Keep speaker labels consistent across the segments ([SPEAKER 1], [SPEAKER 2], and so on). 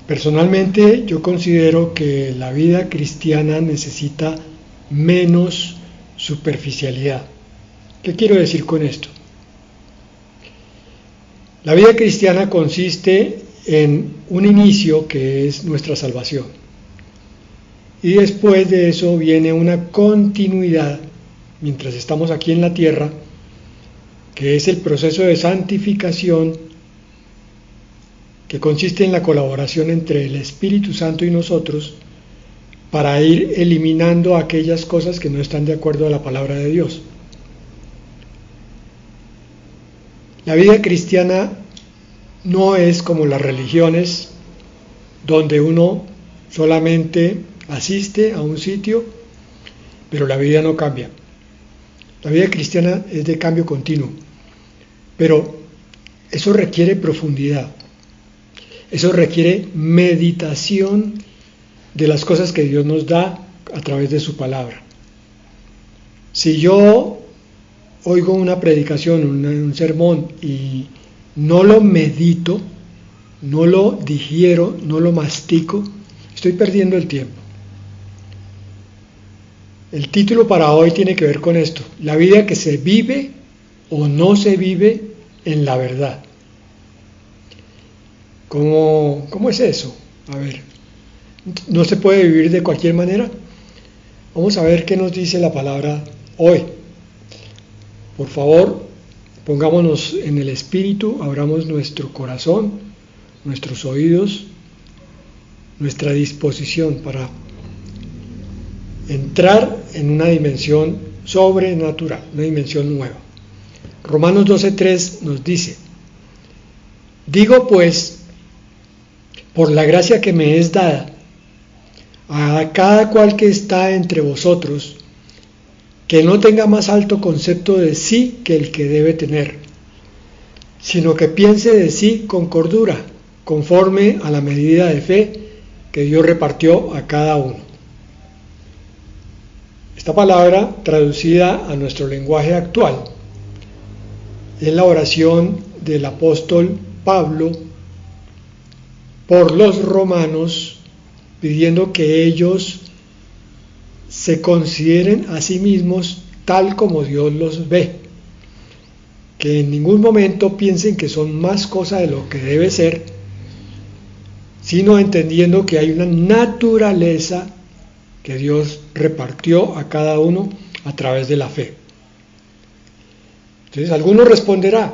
[SPEAKER 1] Personalmente, yo considero que la vida cristiana necesita menos superficialidad. ¿Qué quiero decir con esto? La vida cristiana consiste en un inicio que es nuestra salvación. Y después de eso viene una continuidad, mientras estamos aquí en la tierra, que es el proceso de santificación, que consiste en la colaboración entre el Espíritu Santo y nosotros para ir eliminando aquellas cosas que no están de acuerdo a la palabra de Dios. La vida cristiana no es como las religiones, donde uno solamente asiste a un sitio, pero la vida no cambia. La vida cristiana es de cambio continuo, pero eso requiere profundidad, eso requiere meditación de las cosas que Dios nos da a través de su palabra. Si yo oigo una predicación, un sermón y no lo medito, no lo digiero, no lo mastico, estoy perdiendo el tiempo. El título para hoy tiene que ver con esto: la vida que se vive o no se vive en la verdad. ¿Cómo es eso? A ver, ¿no se puede vivir de cualquier manera? Vamos a ver qué nos dice la palabra hoy. Por favor, pongámonos en el espíritu, abramos nuestro corazón, nuestros oídos, nuestra disposición para entrar en una dimensión sobrenatural, una dimensión nueva. Romanos 12:3 nos dice: digo pues, por la gracia que me es dada, a cada cual que está entre vosotros, que no tenga más alto concepto de sí que el que debe tener, sino que piense de sí con cordura, conforme a la medida de fe que Dios repartió a cada uno. Esta palabra, traducida a nuestro lenguaje actual, es la oración del apóstol Pablo por los romanos, pidiendo que ellos se consideren a sí mismos tal como Dios los ve, que en ningún momento piensen que son más cosa de lo que debe ser, sino entendiendo que hay una naturaleza que Dios repartió a cada uno a través de la fe. Entonces alguno responderá: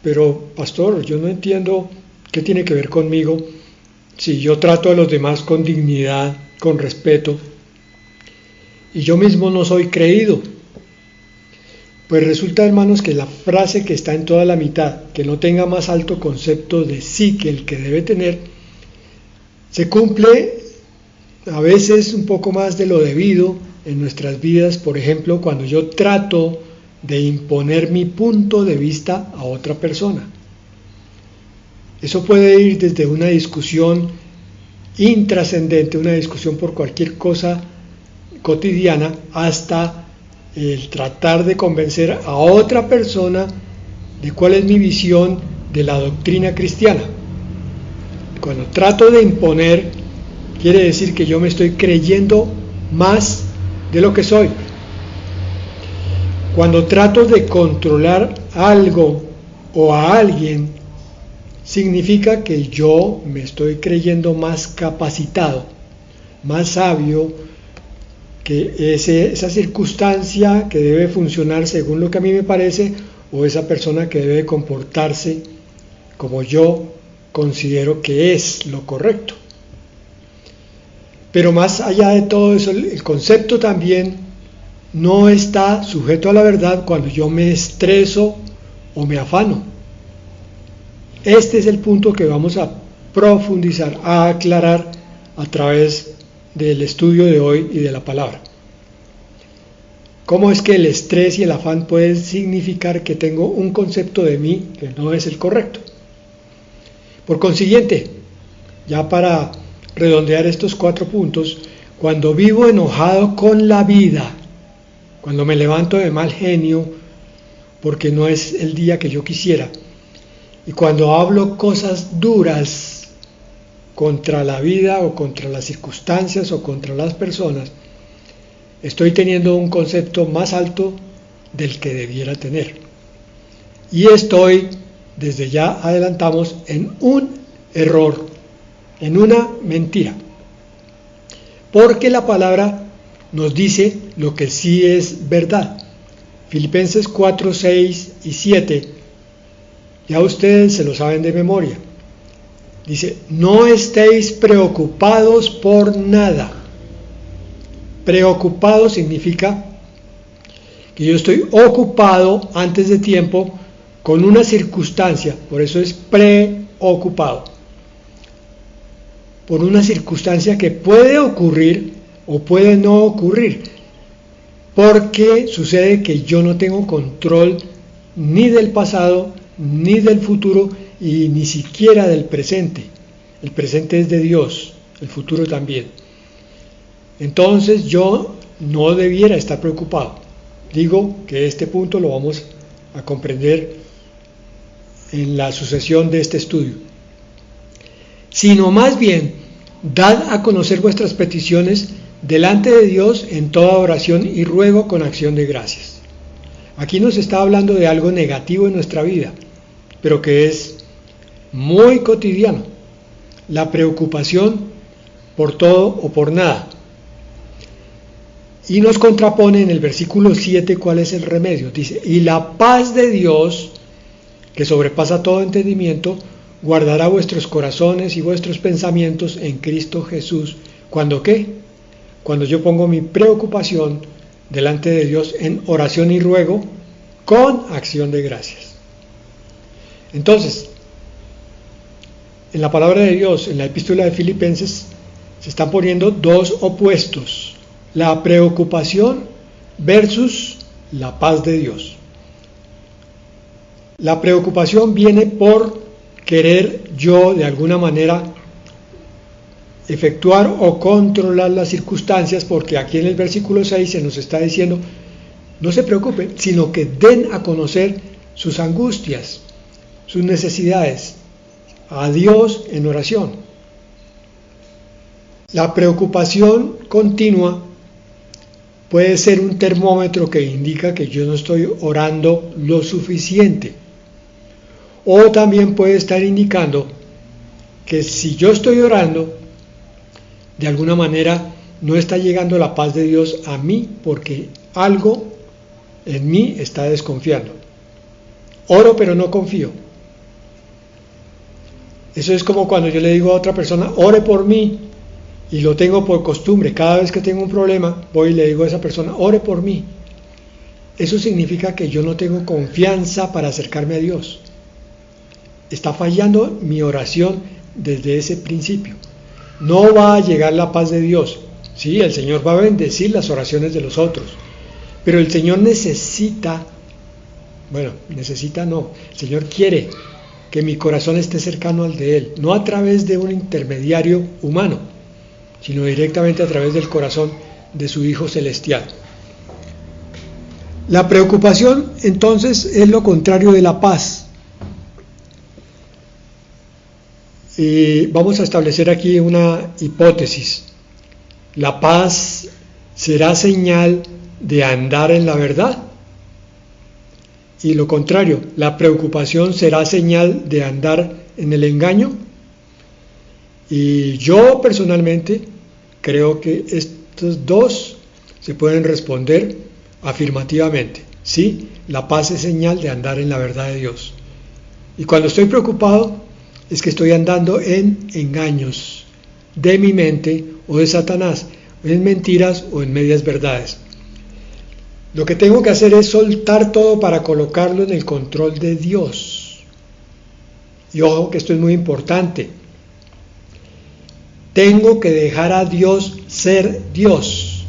[SPEAKER 1] pero pastor, yo no entiendo qué tiene que ver conmigo si yo trato a los demás con dignidad, con respeto, y yo mismo no soy creído. Pues resulta, hermanos, que la frase que está en toda la mitad, que no tenga más alto concepto de sí que el que debe tener, se cumple a veces un poco más de lo debido en nuestras vidas. Por ejemplo, cuando yo trato de imponer mi punto de vista a otra persona. Eso puede ir desde una discusión intrascendente, una discusión por cualquier cosa cotidiana, hasta el tratar de convencer a otra persona de cuál es mi visión de la doctrina cristiana. Cuando trato de imponer, quiere decir que yo me estoy creyendo más de lo que soy. Cuando trato de controlar algo o a alguien, significa que yo me estoy creyendo más capacitado, más sabio, que esa circunstancia que debe funcionar según lo que a mí me parece, o esa persona que debe comportarse como yo considero que es lo correcto. Pero más allá de todo eso, el concepto también no está sujeto a la verdad cuando yo me estreso o me afano. Este es el punto que vamos a profundizar, a aclarar a través del estudio de hoy y de la palabra. ¿Cómo es que el estrés y el afán pueden significar que tengo un concepto de mí que no es el correcto? Por consiguiente, ya para redondear estos 4 puntos, cuando vivo enojado con la vida, cuando me levanto de mal genio porque no es el día que yo quisiera, y cuando hablo cosas duras contra la vida o contra las circunstancias o contra las personas, estoy teniendo un concepto más alto del que debiera tener. Y estoy, desde ya adelantamos, en un error, en una mentira. Porque la palabra nos dice lo que sí es verdad. Filipenses 4, 6 y 7, ya ustedes se lo saben de memoria. Dice, no estéis preocupados por nada. Preocupado significa que yo estoy ocupado antes de tiempo con una circunstancia, por eso es preocupado. Por una circunstancia que puede ocurrir o puede no ocurrir, porque sucede que yo no tengo control ni del pasado, ni del futuro, y ni siquiera del presente. El presente es de Dios, el futuro también. Entonces yo no debiera estar preocupado. Digo que este punto lo vamos a comprender en la sucesión de este estudio. Sino más bien, dad a conocer vuestras peticiones delante de Dios en toda oración y ruego con acción de gracias. Aquí nos está hablando de algo negativo en nuestra vida, pero que es muy cotidiano, la preocupación por todo o por nada. Y nos contrapone en el versículo 7 cuál es el remedio. Dice, y la paz de Dios, que sobrepasa todo entendimiento, guardará vuestros corazones y vuestros pensamientos en Cristo Jesús. ¿Cuándo qué? Cuando yo pongo mi preocupación delante de Dios en oración y ruego con acción de gracias. Entonces, en la palabra de Dios, en la epístola de Filipenses, se están poniendo dos opuestos: la preocupación versus la paz de Dios. La preocupación viene por querer yo de alguna manera efectuar o controlar las circunstancias, porque aquí en el versículo 6 se nos está diciendo, no se preocupen, sino que den a conocer sus angustias, sus necesidades, a Dios en oración. La preocupación continua puede ser un termómetro que indica que yo no estoy orando lo suficiente. O también puede estar indicando que si yo estoy orando, de alguna manera no está llegando la paz de Dios a mí, porque algo en mí está desconfiando. Oro pero no confío. Eso es como cuando yo le digo a otra persona, ore por mí, y lo tengo por costumbre. Cada vez que tengo un problema, voy y le digo a esa persona, ore por mí. Eso significa que yo no tengo confianza para acercarme a Dios. Está fallando mi oración desde ese principio. No va a llegar la paz de Dios. Sí, el Señor va a bendecir las oraciones de los otros, pero el Señor necesita el Señor quiere que mi corazón esté cercano al de Él, no a través de un intermediario humano, sino directamente a través del corazón de su Hijo Celestial. La preocupación, entonces, es lo contrario de la paz. Y vamos a establecer aquí una hipótesis. ¿La paz será señal de andar en la verdad? Y lo contrario, ¿la preocupación será señal de andar en el engaño? Y yo personalmente creo que estos dos se pueden responder afirmativamente. Sí, la paz es señal de andar en la verdad de Dios. Y cuando estoy preocupado, es que estoy andando en engaños de mi mente o de Satanás, en mentiras o en medias verdades. Lo que tengo que hacer es soltar todo para colocarlo en el control de Dios. Y ojo que esto es muy importante. Tengo que dejar a Dios ser Dios.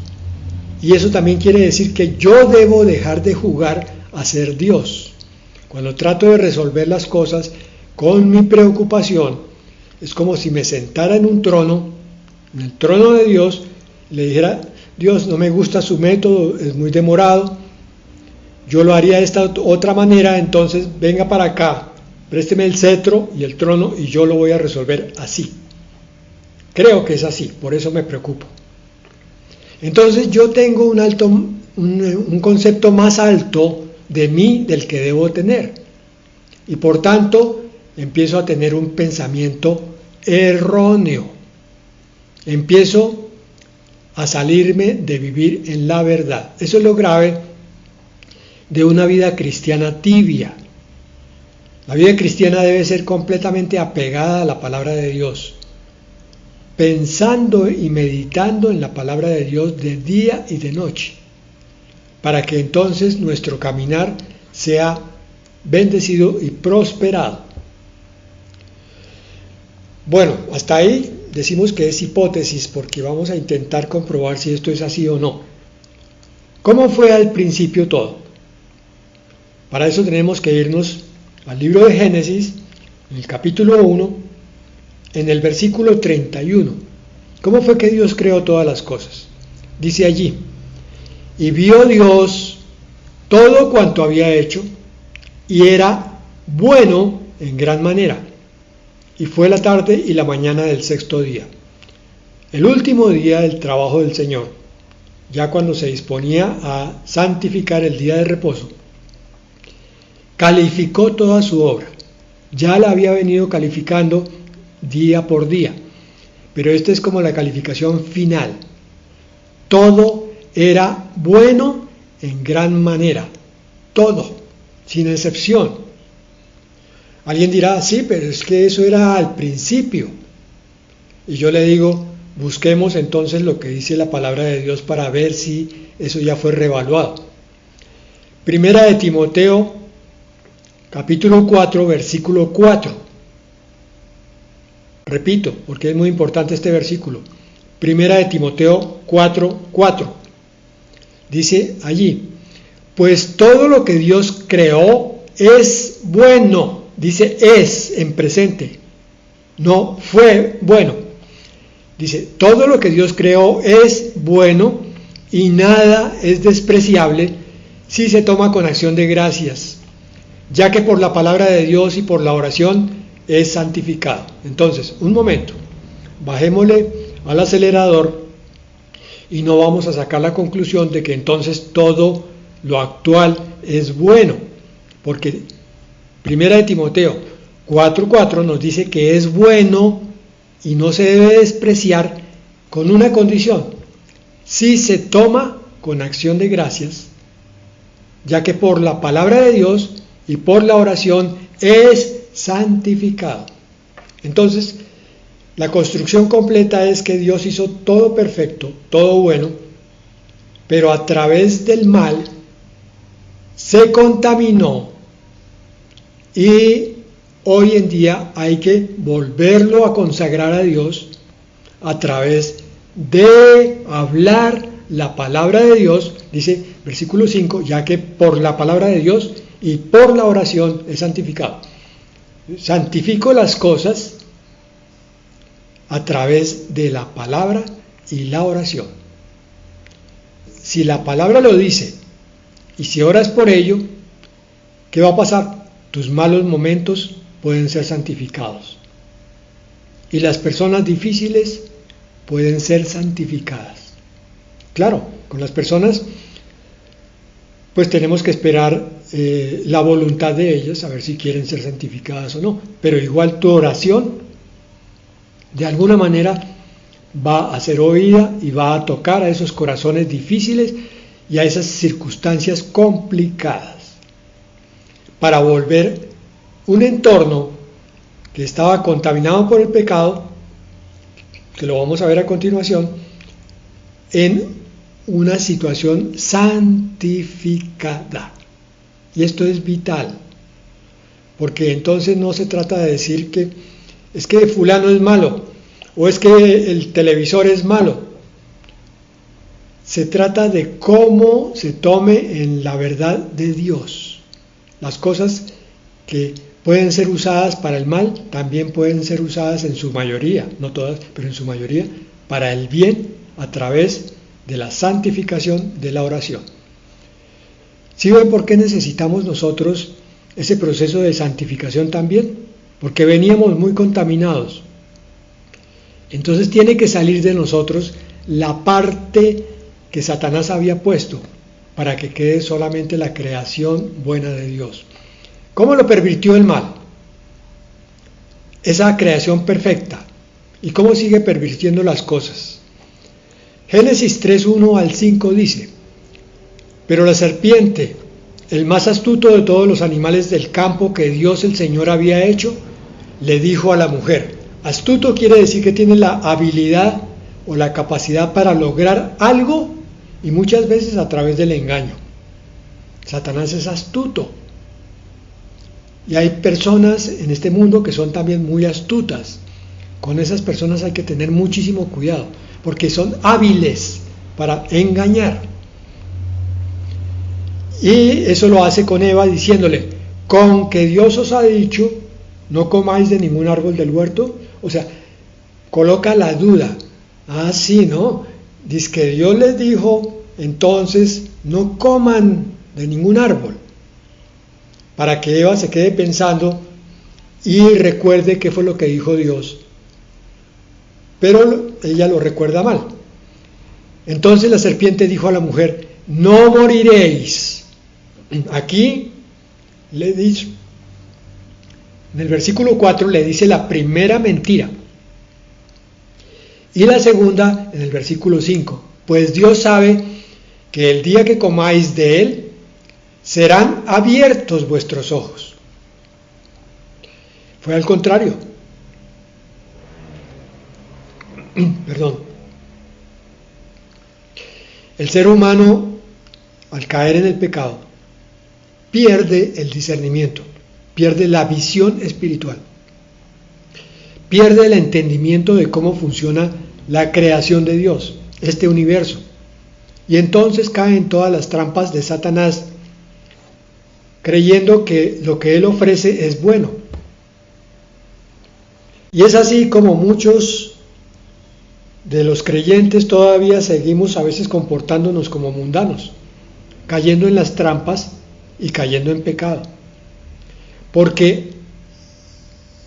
[SPEAKER 1] Y eso también quiere decir que yo debo dejar de jugar a ser Dios. Cuando trato de resolver las cosas con mi preocupación, es como si me sentara en un trono, en el trono de Dios, y le dijera, Dios, no me gusta su método, es muy demorado, yo lo haría de esta otra manera, entonces venga para acá, présteme el cetro y el trono y yo lo voy a resolver así. Creo que es así, por eso me preocupo. Entonces yo tengo un concepto más alto de mí del que debo tener. Y por tanto empiezo a tener un pensamiento erróneo. Empiezo a salirme de vivir en la verdad. Eso es lo grave de una vida cristiana tibia. La vida cristiana debe ser completamente apegada a la palabra de Dios, pensando y meditando en la palabra de Dios de día y de noche, para que entonces nuestro caminar sea bendecido y prosperado. Bueno, hasta ahí decimos que es hipótesis porque vamos a intentar comprobar si esto es así o no. ¿Cómo fue al principio todo? Para eso tenemos que irnos al libro de Génesis, en el capítulo 1, en el versículo 31. ¿Cómo fue que Dios creó todas las cosas? Dice allí: y vio Dios todo cuanto había hecho, y era bueno en gran manera. Y fue la tarde y la mañana del sexto día, el último día del trabajo del Señor, ya cuando se disponía a santificar el día de reposo. Calificó toda su obra. Ya la había venido calificando día por día, pero esta es como la calificación final. Todo era bueno en gran manera, todo, sin excepción. Alguien dirá, sí, pero es que eso era al principio. Y yo le digo, busquemos entonces lo que dice la palabra de Dios para ver si eso ya fue reevaluado. Primera de Timoteo, capítulo 4, versículo 4. Repito, porque es muy importante este versículo. Primera de Timoteo 4, 4. Dice allí: pues todo lo que Dios creó es bueno. Dice es en presente, no fue bueno. Dice, todo lo que Dios creó es bueno y nada es despreciable si se toma con acción de gracias, ya que por la palabra de Dios y por la oración es santificado. Entonces, un momento, bajémosle al acelerador y no vamos a sacar la conclusión de que entonces todo lo actual es bueno, porque Primera de Timoteo 4:4 nos dice que es bueno y no se debe despreciar con una condición: si se toma con acción de gracias, ya que por la palabra de Dios y por la oración es santificado. Entonces, la construcción completa es que Dios hizo todo perfecto, todo bueno, pero a través del mal se contaminó. Y hoy en día hay que volverlo a consagrar a Dios a través de hablar la palabra de Dios, dice versículo 5, ya que por la palabra de Dios y por la oración es santificado. Santifico las cosas a través de la palabra y la oración. Si la palabra lo dice y si oras por ello, ¿qué va a pasar? Tus malos momentos pueden ser santificados y las personas difíciles pueden ser santificadas. Claro, con las personas pues tenemos que esperar la voluntad de ellas, a ver si quieren ser santificadas o no, pero igual tu oración de alguna manera va a ser oída y va a tocar a esos corazones difíciles y a esas circunstancias complicadas, para volver un entorno que estaba contaminado por el pecado, que lo vamos a ver a continuación, en una situación santificada. Y esto es vital, porque entonces no se trata de decir que es que fulano es malo, o es que el televisor es malo. Se trata de cómo se tome en la verdad de Dios. Las cosas que pueden ser usadas para el mal también pueden ser usadas en su mayoría, no todas, pero en su mayoría, para el bien a través de la santificación de la oración. ¿Sí ven por qué necesitamos nosotros ese proceso de santificación también? Porque veníamos muy contaminados. Entonces tiene que salir de nosotros la parte que Satanás había puesto para que quede solamente la creación buena de Dios. ¿Cómo lo pervirtió el mal? Esa creación perfecta. ¿Y cómo sigue pervirtiendo las cosas? Génesis 3:1 al 5 dice: pero la serpiente, el más astuto de todos los animales del campo que Dios el Señor había hecho, le dijo a la mujer. Astuto quiere decir que tiene la habilidad o la capacidad para lograr algo, y muchas veces a través del engaño. Satanás es astuto. Y hay personas en este mundo que son también muy astutas. Con esas personas hay que tener muchísimo cuidado, porque son hábiles para engañar. Y eso lo hace con Eva diciéndole: con que Dios os ha dicho, no comáis de ningún árbol del huerto. O sea, coloca la duda. Ah, sí, ¿no? Dice que Dios les dijo, entonces no coman de ningún árbol. Para que Eva se quede pensando y recuerde qué fue lo que dijo Dios. Pero ella lo recuerda mal. Entonces la serpiente dijo a la mujer: no moriréis. Aquí le dice, en el versículo 4 le dice la primera mentira. Y la segunda en el versículo 5. Pues Dios sabe que el día que comáis de él, serán abiertos vuestros ojos. Fue al contrario. Perdón. El ser humano, al caer en el pecado, pierde el discernimiento, pierde la visión espiritual, pierde el entendimiento de cómo funciona la creación de Dios, este universo, y entonces cae en todas las trampas de Satanás, creyendo que lo que él ofrece es bueno. Y es así como muchos de los creyentes todavía seguimos a veces comportándonos como mundanos, cayendo en las trampas y cayendo en pecado. Porque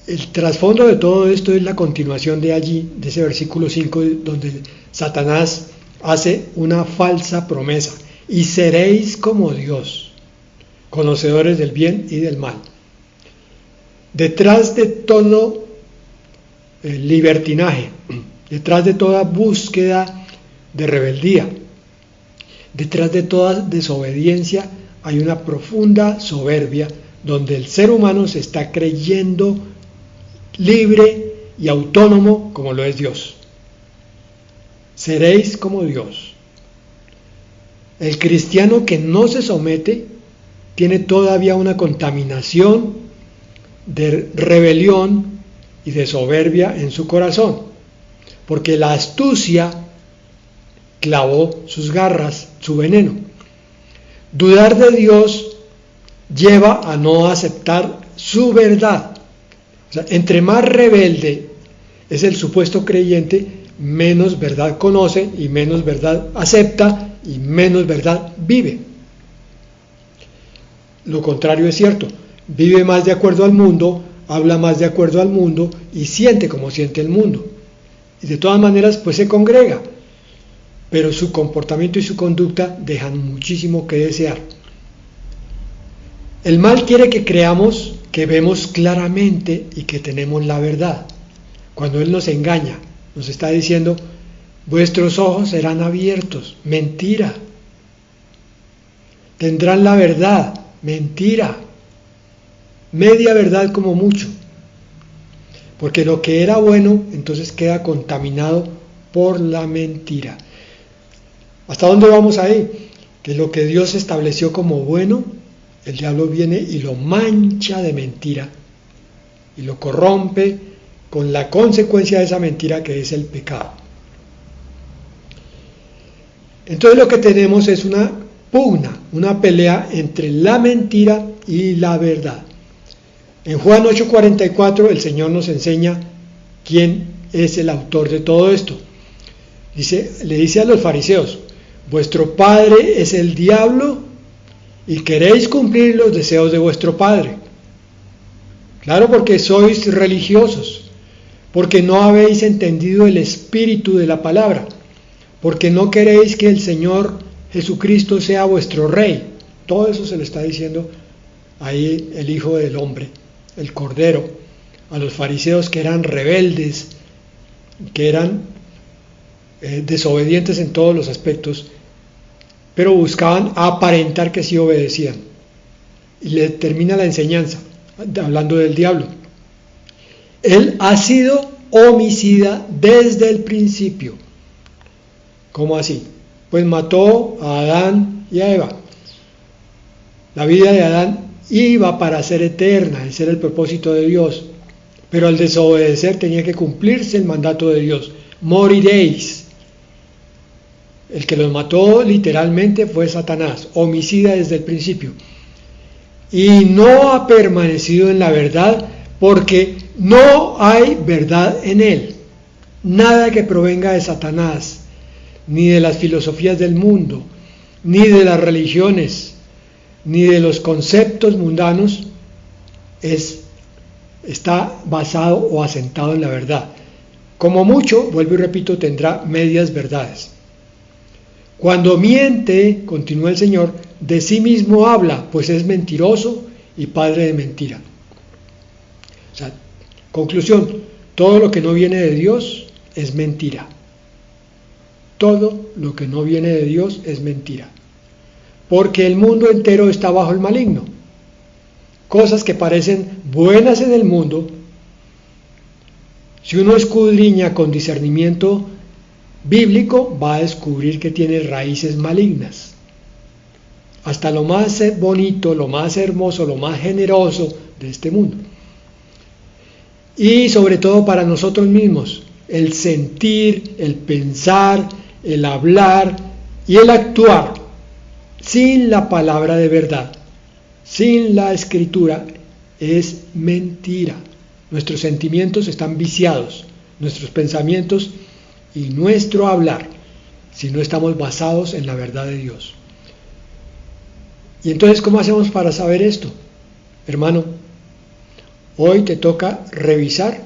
[SPEAKER 1] el trasfondo de todo esto es la continuación de allí, de ese versículo 5, donde Satanás hace una falsa promesa: y seréis como Dios, conocedores del bien y del mal. Detrás de todo libertinaje, detrás de toda búsqueda de rebeldía, detrás de toda desobediencia, hay una profunda soberbia donde el ser humano se está creyendo libre y autónomo como lo es Dios. Seréis como Dios. El cristiano que no se somete tiene todavía una contaminación de rebelión y de soberbia en su corazón, porque la astucia clavó sus garras, su veneno. Dudar de Dios lleva a no aceptar su verdad. O sea, entre más rebelde es el supuesto creyente, menos verdad conoce y menos verdad acepta y menos verdad vive. Lo contrario es cierto: vive más de acuerdo al mundo, habla más de acuerdo al mundo y siente como siente el mundo. Y de todas maneras, pues se congrega, pero su comportamiento y su conducta dejan muchísimo que desear. El mal quiere que creamos que vemos claramente y que tenemos la verdad. Cuando él nos engaña, nos está diciendo: vuestros ojos serán abiertos. Mentira. Tendrán la verdad. Mentira. Media verdad como mucho. Porque lo que era bueno, entonces queda contaminado por la mentira. ¿Hasta dónde vamos ahí? Que lo que Dios estableció como bueno, el diablo viene y lo mancha de mentira y lo corrompe con la consecuencia de esa mentira, que es el pecado. Entonces lo que tenemos es una pugna, una pelea entre la mentira y la verdad. En Juan 8:44 el Señor nos enseña quién es el autor de todo esto. Le dice a los fariseos: vuestro padre es el diablo y queréis cumplir los deseos de vuestro padre. Claro, porque sois religiosos, porque no habéis entendido el espíritu de la palabra, porque no queréis que el Señor Jesucristo sea vuestro Rey. Todo eso se le está diciendo ahí el Hijo del Hombre, el Cordero, a los fariseos que eran rebeldes, que eran desobedientes en todos los aspectos, pero buscaban aparentar que sí obedecían. Y le termina la enseñanza, hablando del diablo. Él ha sido homicida desde el principio. ¿Cómo así? Pues mató a Adán y a Eva. La vida de Adán iba para ser eterna, ese era el propósito de Dios, pero al desobedecer tenía que cumplirse el mandato de Dios: moriréis. El que los mató literalmente fue Satanás, homicida desde el principio, y no ha permanecido en la verdad, porque no hay verdad en él. Nada que provenga de Satanás, ni de las filosofías del mundo, ni de las religiones, ni de los conceptos mundanos, está basado o asentado en la verdad. Como mucho, vuelvo y repito, tendrá medias verdades. Cuando miente, continúa el Señor, de sí mismo habla, pues es mentiroso y padre de mentira. O sea, conclusión, todo lo que no viene de Dios es mentira. Todo lo que no viene de Dios es mentira. Porque el mundo entero está bajo el maligno. Cosas que parecen buenas en el mundo, si uno escudriña con discernimiento bíblico, va a descubrir que tiene raíces malignas. Hasta lo más bonito, lo más hermoso, lo más generoso de este mundo. Y sobre todo para nosotros mismos, el sentir, el pensar, el hablar y el actuar sin la palabra de verdad, sin la escritura, es mentira. Nuestros sentimientos están viciados, nuestros pensamientos y nuestro hablar, si no estamos basados en la verdad de Dios. Y entonces, ¿cómo hacemos para saber esto? Hermano, hoy te toca revisar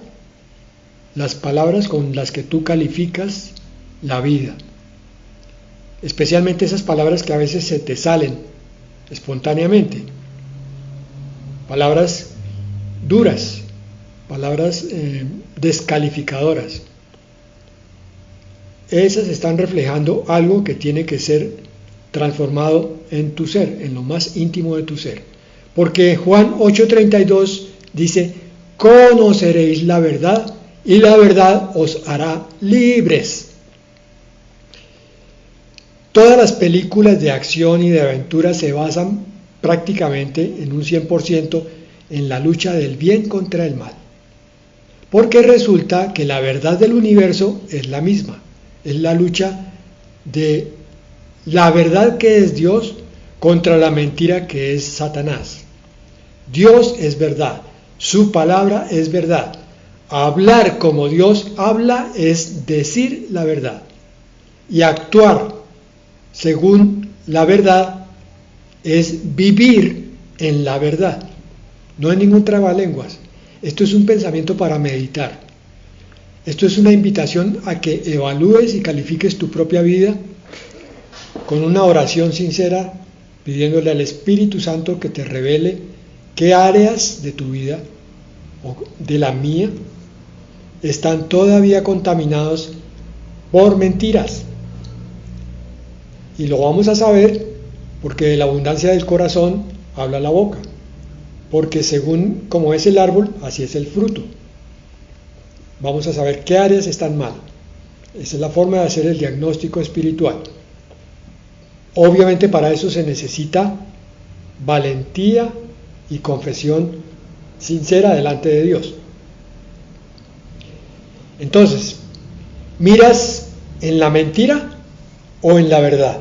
[SPEAKER 1] las palabras con las que tú calificas la vida, especialmente esas palabras que a veces se te salen espontáneamente, palabras duras, palabras descalificadoras. Esas están reflejando algo que tiene que ser transformado en tu ser, en lo más íntimo de tu ser. Porque Juan 8:32 dice: conoceréis la verdad y la verdad os hará libres. Todas las películas de acción y de aventura se basan prácticamente en un 100% en la lucha del bien contra el mal. Porque resulta que la verdad del universo es la misma. Es la lucha de la verdad que es Dios contra la mentira que es Satanás. Dios es verdad, su palabra es verdad. Hablar como Dios habla es decir la verdad. Y actuar según la verdad es vivir en la verdad. No hay ningún trabalenguas. Esto es un pensamiento para meditar. Esto es una invitación a que evalúes y califiques tu propia vida con una oración sincera, pidiéndole al Espíritu Santo que te revele qué áreas de tu vida o de la mía están todavía contaminados por mentiras. Y lo vamos a saber porque de la abundancia del corazón habla la boca. Porque según como es el árbol, así es el fruto. Vamos a saber qué áreas están mal. Esa es la forma de hacer el diagnóstico espiritual. Obviamente para eso se necesita valentía y confesión sincera delante de Dios. Entonces, ¿miras en la mentira o en la verdad?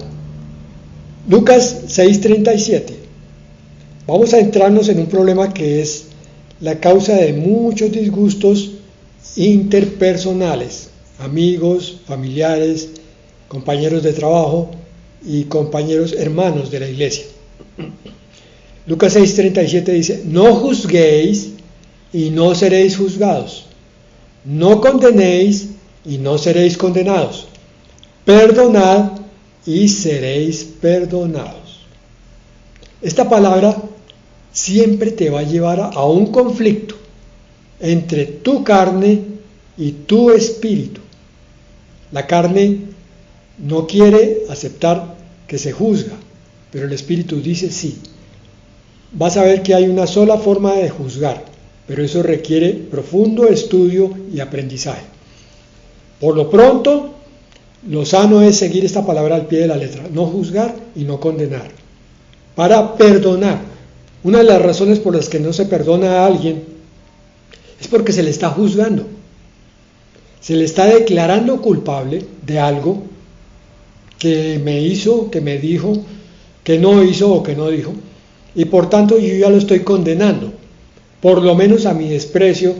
[SPEAKER 1] Lucas 6:37. Vamos a entrarnos en un problema que es la causa de muchos disgustos interpersonales, amigos, familiares, compañeros de trabajo y compañeros hermanos de la iglesia. Lucas 6:37 dice: no juzguéis y no seréis juzgados, No condenéis y no seréis condenados. Perdonad y seréis perdonados. Esta palabra siempre te va a llevar a un conflicto entre tu carne y tu espíritu. La carne no quiere aceptar que se juzga, pero el espíritu dice sí. Vas a ver que hay una sola forma de juzgar, pero eso requiere profundo estudio y aprendizaje. Por lo pronto, lo sano es seguir esta palabra al pie de la letra, no juzgar y no condenar. Para perdonar, una de las razones por las que no se perdona a alguien es porque se le está juzgando, se le está declarando culpable de algo que me hizo, que me dijo, que no hizo o que no dijo, y por tanto yo ya lo estoy condenando, por lo menos a mi desprecio,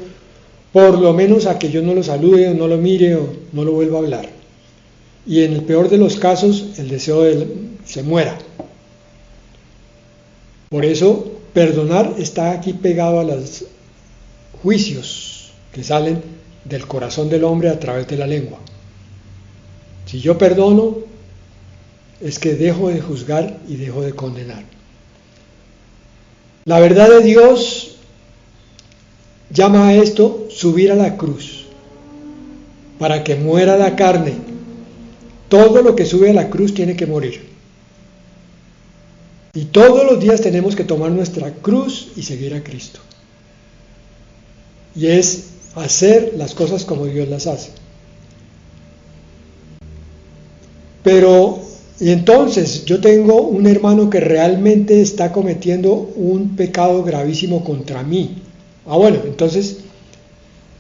[SPEAKER 1] por lo menos a que yo no lo salude o no lo mire o no lo vuelva a hablar. Y en el peor de los casos, el deseo de él se muera. Por eso, perdonar está aquí pegado a los juicios que salen del corazón del hombre a través de la lengua. Si yo perdono, es que dejo de juzgar y dejo de condenar. La verdad de Dios llama a esto subir a la cruz, para que muera la carne. Todo lo que sube a la cruz tiene que morir. Y todos los días tenemos que tomar nuestra cruz y seguir a Cristo. Y es hacer las cosas como Dios las hace. Pero, y entonces yo tengo un hermano que realmente está cometiendo un pecado gravísimo contra mí. Bueno, entonces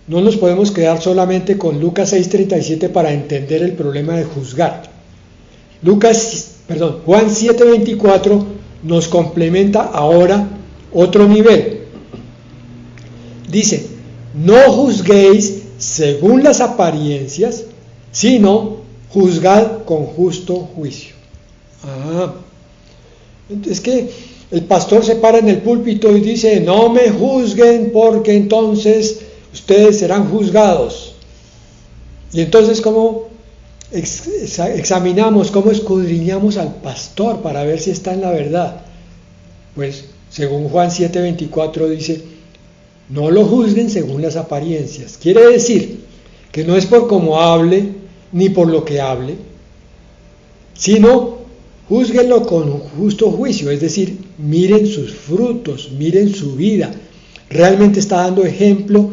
[SPEAKER 1] no nos podemos quedar solamente con Lucas 6:37 para entender el problema de juzgar. Juan 7:24 nos complementa ahora otro nivel. Dice, no juzguéis según las apariencias, sino juzgad con justo juicio. Es que el pastor se para en el púlpito y dice, no me juzguen porque entonces ustedes serán juzgados. Y entonces, ¿cómo examinamos, cómo escudriñamos al pastor para ver si está en la verdad? Pues, según Juan 7:24 dice, no lo juzguen según las apariencias. Quiere decir que no es por cómo hable, ni por lo que hable, sino júzguenlo con justo juicio, es decir, miren sus frutos, miren su vida. ¿Realmente está dando ejemplo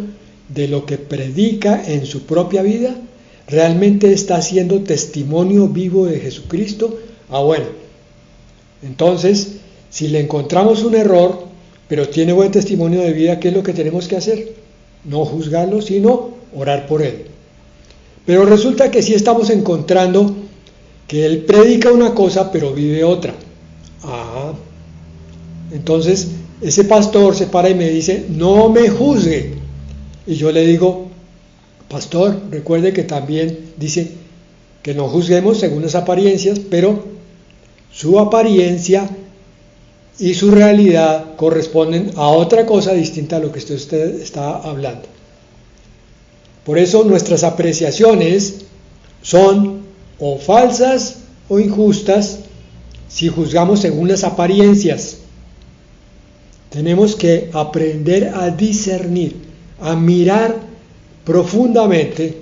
[SPEAKER 1] de lo que predica en su propia vida? ¿Realmente está haciendo testimonio vivo de Jesucristo? Bueno, entonces, si le encontramos un error, pero tiene buen testimonio de vida, ¿qué es lo que tenemos que hacer? No juzgarlo, sino orar por él. Pero resulta que sí estamos encontrando que él predica una cosa, pero vive otra. Entonces, ese pastor se para y me dice, no me juzgue. Y yo le digo, pastor, recuerde que también dice que no juzguemos según las apariencias, pero su apariencia y su realidad corresponden a otra cosa distinta a lo que usted está hablando. Por eso nuestras apreciaciones son o falsas o injustas si juzgamos según las apariencias. Tenemos que aprender a discernir, a mirar profundamente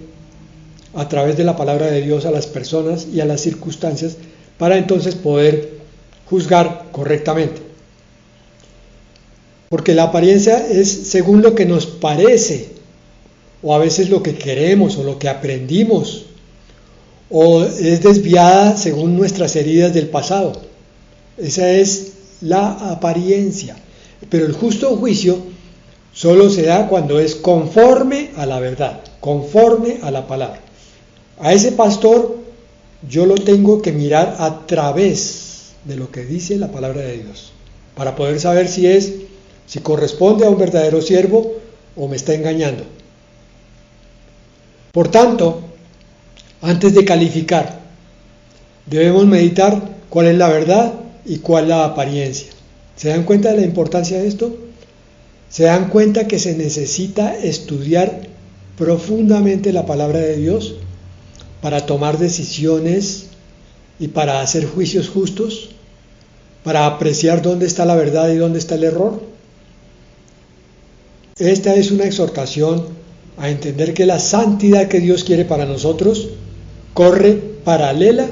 [SPEAKER 1] a través de la palabra de Dios a las personas y a las circunstancias para entonces poder juzgar correctamente. Porque la apariencia es según lo que nos parece, o a veces lo que queremos o lo que aprendimos, o es desviada según nuestras heridas del pasado. Esa es la apariencia. Pero el justo juicio solo se da cuando es conforme a la verdad, conforme a la palabra. A ese pastor yo lo tengo que mirar a través de lo que dice la palabra de Dios, para poder saber si corresponde a un verdadero siervo o me está engañando. Por tanto, antes de calificar, debemos meditar cuál es la verdad y cuál la apariencia. ¿Se dan cuenta de la importancia de esto? ¿Se dan cuenta que se necesita estudiar profundamente la palabra de Dios para tomar decisiones y para hacer juicios justos, para apreciar dónde está la verdad y dónde está el error? Esta es una exhortación a entender que la santidad que Dios quiere para nosotros corre paralela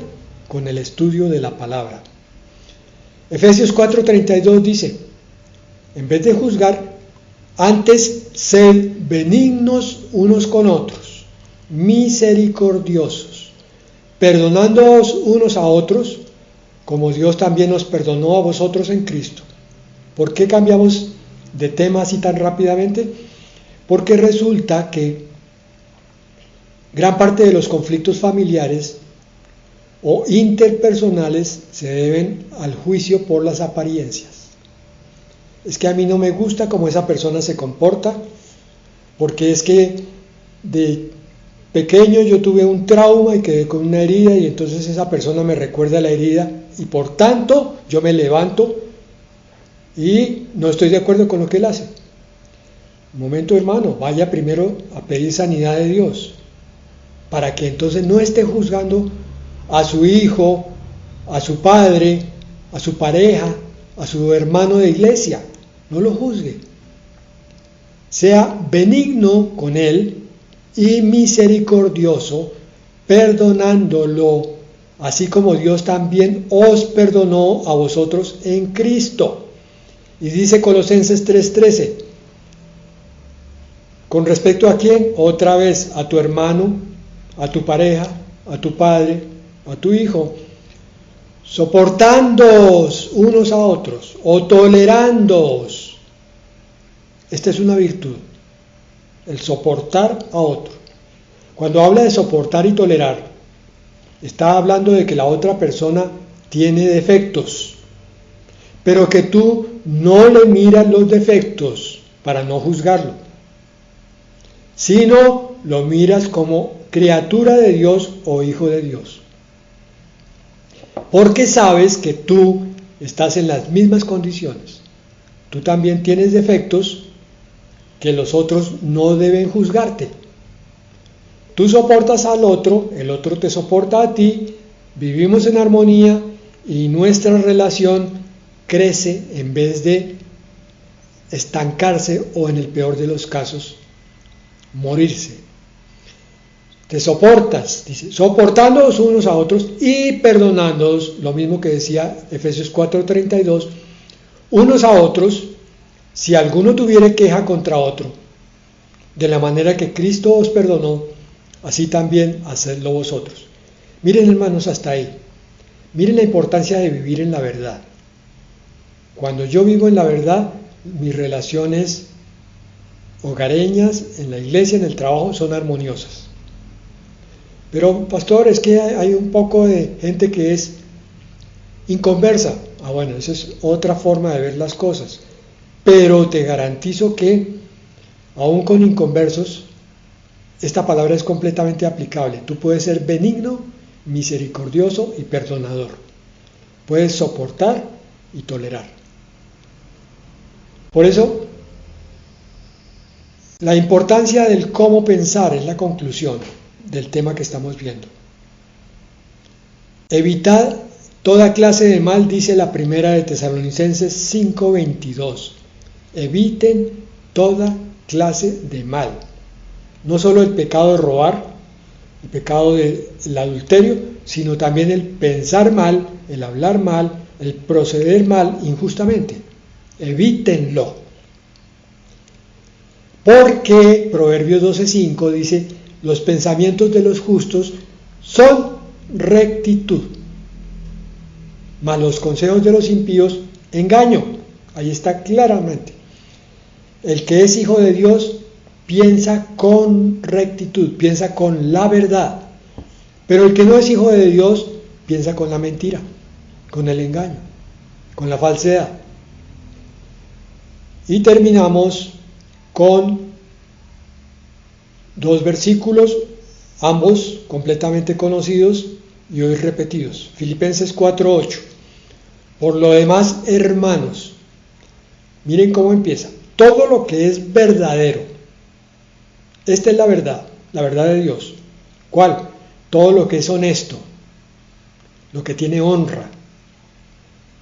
[SPEAKER 1] con el estudio de la palabra. Efesios 4:32 dice, en vez de juzgar, antes sed benignos unos con otros, misericordiosos, perdonándoos unos a otros, como Dios también nos perdonó a vosotros en Cristo. ¿Por qué cambiamos de tema así tan rápidamente? Porque resulta que gran parte de los conflictos familiares o interpersonales se deben al juicio por las apariencias. Es que a mí no me gusta cómo esa persona se comporta, porque es que de pequeño yo tuve un trauma y quedé con una herida y entonces esa persona me recuerda la herida y por tanto yo me levanto y no estoy de acuerdo con lo que él hace. Un momento, hermano, vaya primero a pedir sanidad de Dios, para que entonces no esté juzgando a su hijo, a su padre, a su pareja, a su hermano de iglesia. No lo juzgue. Sea benigno con él y misericordioso, perdonándolo, así como Dios también os perdonó a vosotros en Cristo. Y dice Colosenses 3:13, ¿con respecto a quién? Otra vez, a tu hermano, a tu pareja, a tu padre, a tu hijo, soportándoos unos a otros o tolerándoos. Esta es una virtud, el soportar a otro. Cuando habla de soportar y tolerar, está hablando de que la otra persona tiene defectos, pero que tú no le miras los defectos para no juzgarlo, sino lo miras como criatura de Dios o hijo de Dios. Porque sabes que tú estás en las mismas condiciones. Tú también tienes defectos que los otros no deben juzgarte. Tú soportas al otro, el otro te soporta a ti, vivimos en armonía y nuestra relación crece en vez de estancarse o, en el peor de los casos, morirse. Te soportas, dice, soportándoos unos a otros y perdonándoos, lo mismo que decía Efesios 4:32, unos a otros, si alguno tuviere queja contra otro, de la manera que Cristo os perdonó, así también hacedlo vosotros. Miren, hermanos, hasta ahí. Miren la importancia de vivir en la verdad. Cuando yo vivo en la verdad, mis relaciones hogareñas, en la iglesia, en el trabajo, son armoniosas. Pero, pastor, es que hay un poco de gente que es inconversa. Bueno, esa es otra forma de ver las cosas. Pero te garantizo que, aún con inconversos, esta palabra es completamente aplicable. Tú puedes ser benigno, misericordioso y perdonador. Puedes soportar y tolerar. Por eso, la importancia del cómo pensar es la conclusión del tema que estamos viendo. Evitad toda clase de mal, dice la primera de Tesalonicenses 5:22. Eviten toda clase de mal. No solo el pecado de robar, el pecado del adulterio, sino también el pensar mal, el hablar mal, el proceder mal injustamente. Evítenlo. Porque Proverbios 12:5 dice, los pensamientos de los justos son rectitud, mas los consejos de los impíos, engaño. Ahí está claramente. El que es hijo de Dios piensa con rectitud, piensa con la verdad. Pero el que no es hijo de Dios piensa con la mentira, con el engaño, con la falsedad. Y terminamos con dos versículos, ambos completamente conocidos y hoy repetidos. Filipenses 4:8. Por lo demás, hermanos, miren cómo empieza. Todo lo que es verdadero, Esta es la verdad de Dios. ¿Cuál? Todo lo que es honesto, lo que tiene honra,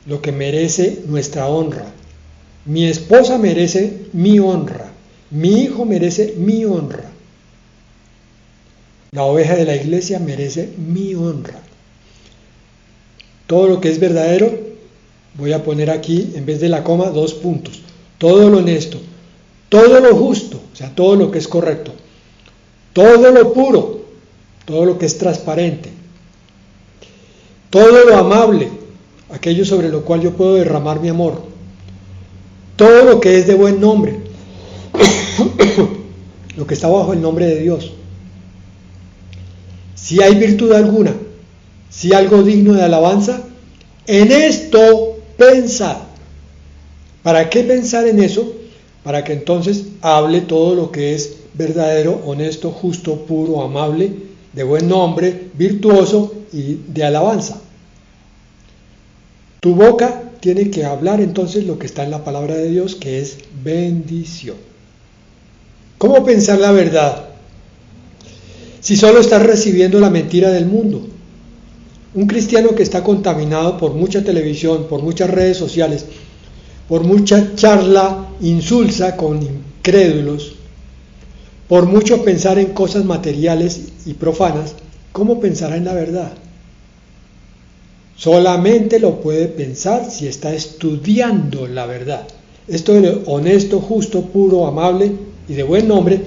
[SPEAKER 1] lo que merece nuestra honra. Mi esposa merece mi honra, mi hijo merece mi honra, la oveja de la iglesia merece mi honra. Todo lo que es verdadero, voy a poner aquí, en vez de la coma, 2 puntos. Todo lo honesto, todo lo justo, o sea, todo lo que es correcto, todo lo puro, todo lo que es transparente, todo lo amable, aquello sobre lo cual yo puedo derramar mi amor, todo lo que es de buen nombre, lo que está bajo el nombre de Dios. Si hay virtud alguna, si algo digno de alabanza, en esto pensad. ¿Para qué pensar en eso? Para que entonces hable todo lo que es verdadero, honesto, justo, puro, amable, de buen nombre, virtuoso y de alabanza. Tu boca tiene que hablar entonces lo que está en la palabra de Dios, que es bendición. ¿Cómo pensar la verdad? Si solo estás recibiendo la mentira del mundo. Un cristiano que está contaminado por mucha televisión, por muchas redes sociales, por mucha charla insulsa con incrédulos, por mucho pensar en cosas materiales y profanas, ¿cómo pensará en la verdad? Solamente lo puede pensar si está estudiando la verdad. Esto de honesto, justo, puro, amable y de buen nombre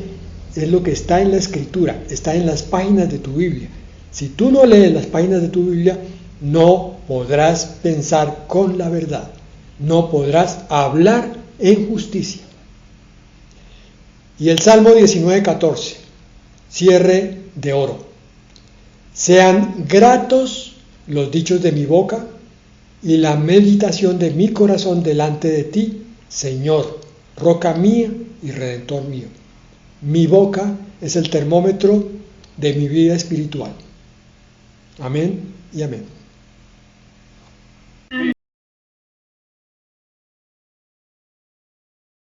[SPEAKER 1] es lo que está en la Escritura, está en las páginas de tu Biblia. Si tú no lees las páginas de tu Biblia, no podrás pensar con la verdad, no podrás hablar en justicia. Y el Salmo 19:14, cierre de oro. Sean gratos los dichos de mi boca y la meditación de mi corazón delante de ti, Señor, roca mía y redentor mío. Mi boca es el termómetro de mi vida espiritual. Amén y amén.